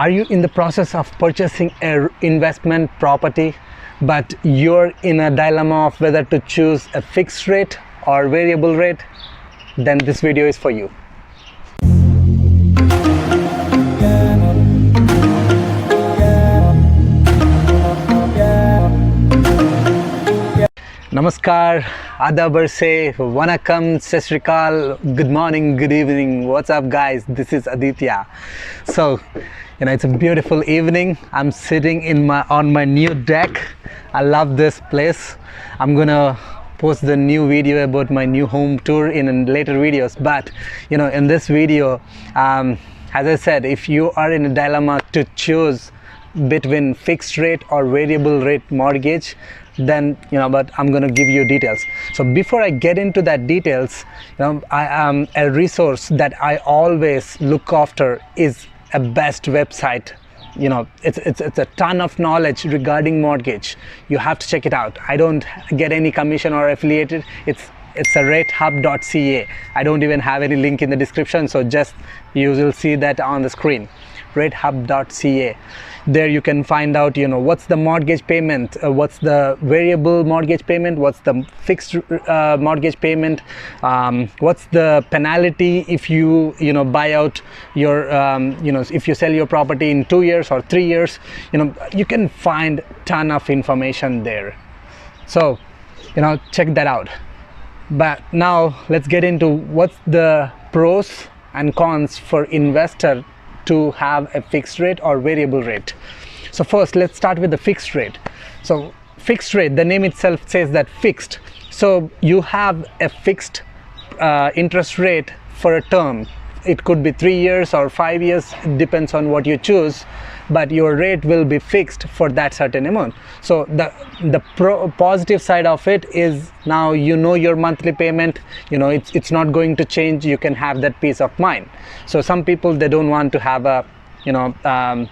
Are you in the process of purchasing an investment property, but you're in a dilemma of whether to choose a fixed rate or variable rate? Then this video is for you. Namaskar, Adab Arse, Vanakkam, Sat Shri Akal, good morning, good evening, what's up guys, this is Aditya. So, it's a beautiful evening. I'm sitting on my new deck. I love this place. I'm gonna post the new video about my new home tour in later videos, but in this video, as I said, if you are in a dilemma to choose between fixed rate or variable rate mortgage, then but I'm going to give you details. So before I get into that details, I am a resource that I always look after is a best website. It's a ton of knowledge regarding mortgage. You have to check it out. I don't get any commission or affiliated. It's a ratehub.ca. I don't even have any link in the description, so just you will see that on the screen. ratehub.ca. There you can find out what's the mortgage payment, what's the variable mortgage payment, what's the fixed mortgage payment, what's the penalty if you buy out your if you sell your property in 2 years or 3 years. You can find ton of information there, so check that out. But now let's get into what's the pros and cons for investor to have a fixed rate or variable rate. So first, let's start with the fixed rate. So fixed rate, the name itself says that fixed. So you have a fixed interest rate for a term. It could be 3 years or 5 years, it depends on what you choose, but your rate will be fixed for that certain amount. So the positive side of it is now your monthly payment, it's not going to change. You can have that peace of mind. So some people, they don't want to have a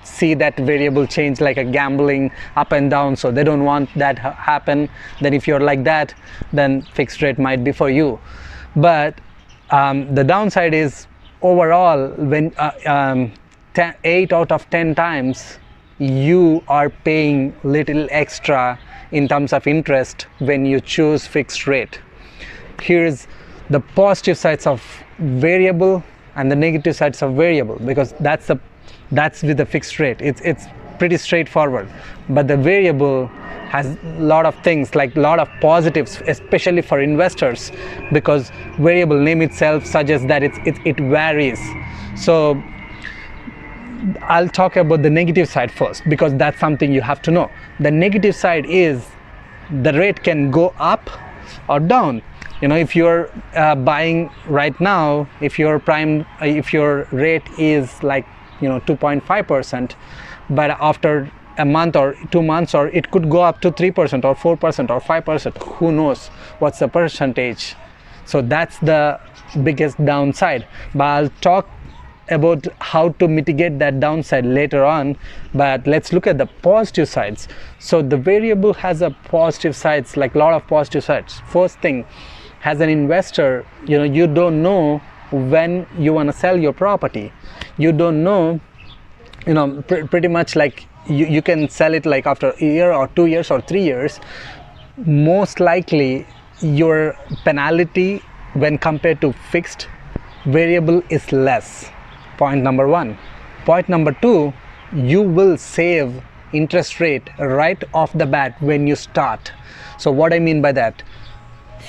see that variable change like a gambling up and down, so they don't want that happen. Then if you're like that, then fixed rate might be for you. But the downside is, overall, when 8 out of 10 times you are paying little extra in terms of interest when you choose fixed rate. Here's the positive sides of variable and the negative sides of variable, because that's with the fixed rate. It's pretty straightforward, but the variable has a lot of things, like a lot of positives, especially for investors, because variable name itself suggests that it varies. So I'll talk about the negative side first, because that's something you have to know. The negative side is the rate can go up or down. If you're buying right now, if your rate is like 2.5%, but after a month or 2 months, or it could go up to 3% or 4% or 5%, who knows what's the percentage. So that's the biggest downside, but I'll talk about how to mitigate that downside later on. But let's look at the positive sides. So the variable has a positive sides, like a lot of positive sides. First thing, as an investor, you don't know when you want to sell your property. You don't know, pretty much like you can sell it like after a year or 2 years or 3 years. Most likely your penalty when compared to fixed variable is less. Point number one. Point number two, you will save interest rate right off the bat when you start. So what I mean by that,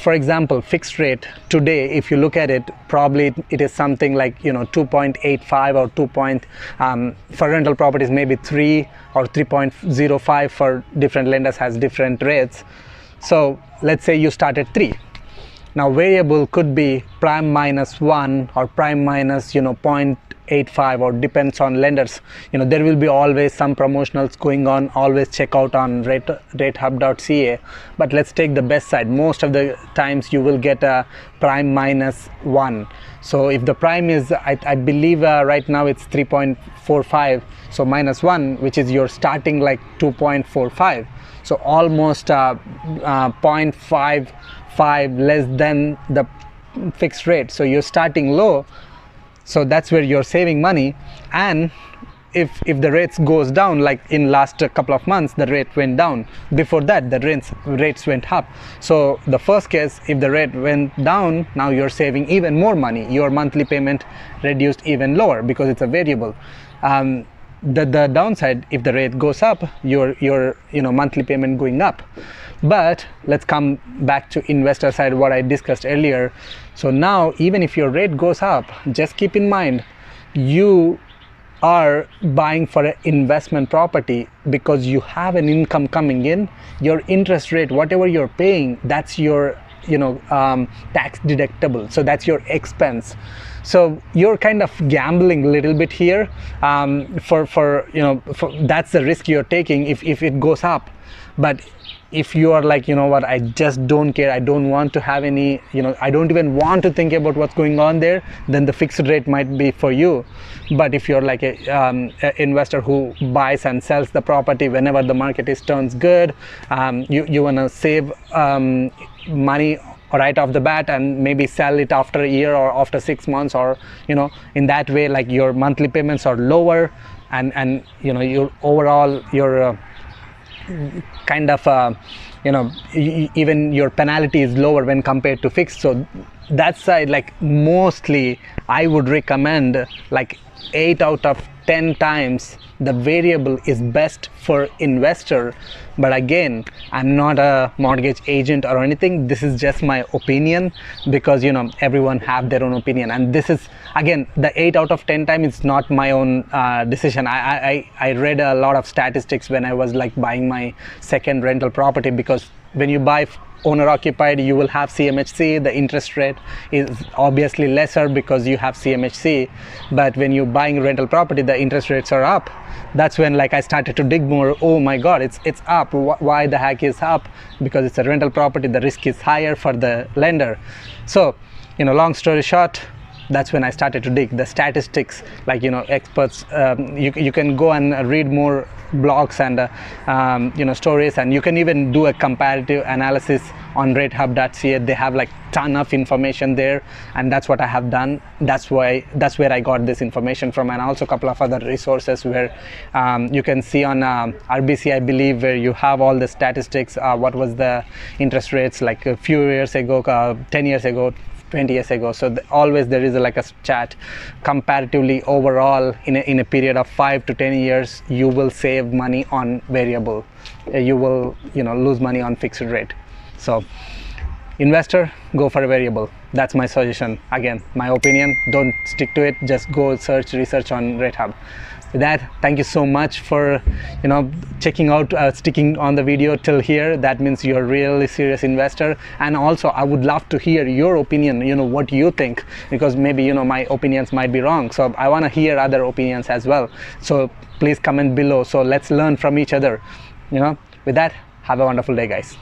for example, fixed rate today, if you look at it, probably it is something like 2.85 or 2 for rental properties, maybe 3 or 3.05 for different lenders, has different rates. So let's say you start at 3. Now variable could be prime minus 1 or prime minus 0.85, or depends on lenders. There will be always some promotionals going on. Always check out on ratehub.ca. But let's take the best side. Most of the times you will get a prime minus 1. So if the prime is, I believe right now it's 3.45, so minus 1, which is your starting like 2.45, so almost 0.55 less than the fixed rate. So you're starting low, so that's where you're saving money. And if the rates goes down, like in last couple of months the rate went down, before that the rates went up. So the first case, if the rate went down, now you're saving even more money, your monthly payment reduced even lower because it's a variable. The downside, if the rate goes up, your monthly payment going up. But let's come back to investor side, what I discussed earlier. So now even if your rate goes up, just keep in mind you are buying for an investment property because you have an income coming in. Your interest rate, whatever you're paying, that's your tax deductible, so that's your expense. So you're kind of gambling a little bit here, that's the risk you're taking if it goes up. But if you are like, what, I just don't care, I don't want to have any, I don't even want to think about what's going on there, then the fixed rate might be for you. But if you're like a investor who buys and sells the property whenever the market turns good, you want to save money right off the bat and maybe sell it after a year or after 6 months, or in that way, like your monthly payments are lower, and your overall kind of even your penalty is lower when compared to fixed. So that side, like, mostly I would recommend, like 8 out of 10 times the variable is best for investor. But again, I'm not a mortgage agent or anything, this is just my opinion, because everyone have their own opinion, and this is, again, the 8 out of 10 times it's not my own decision. I read a lot of statistics when I was like buying my second rental property, because when you buy owner occupied, you will have CMHC, the interest rate is obviously lesser because you have CMHC. But when you're buying rental property, the interest rates are up. That's when, like, I started to dig more. Oh my god, it's up. Why the heck is up? Because it's a rental property, the risk is higher for the lender. So long story short, that's when I started to dig the statistics, like experts. You can go and read more blogs and stories, and you can even do a comparative analysis on ratehub.ca. They have like ton of information there, and that's what I have done. That's where I got this information from, and also a couple of other resources where you can see on RBC, I believe, where you have all the statistics, what was the interest rates like a few years ago, 10 years ago, 20 years ago. So always there is like a chat comparatively. Overall, in a period of 5 to 10 years, you will save money on variable, you will lose money on fixed rate. So investor, go for a variable. That's my suggestion. Again, my opinion, don't stick to it, just go research on RateHub. With that, thank you so much for checking out, sticking on the video till here. That means you're a really serious investor. And also, I would love to hear your opinion, what you think, because maybe my opinions might be wrong. So I want to hear other opinions as well. So please comment below, so let's learn from each other. With that, have a wonderful day, guys.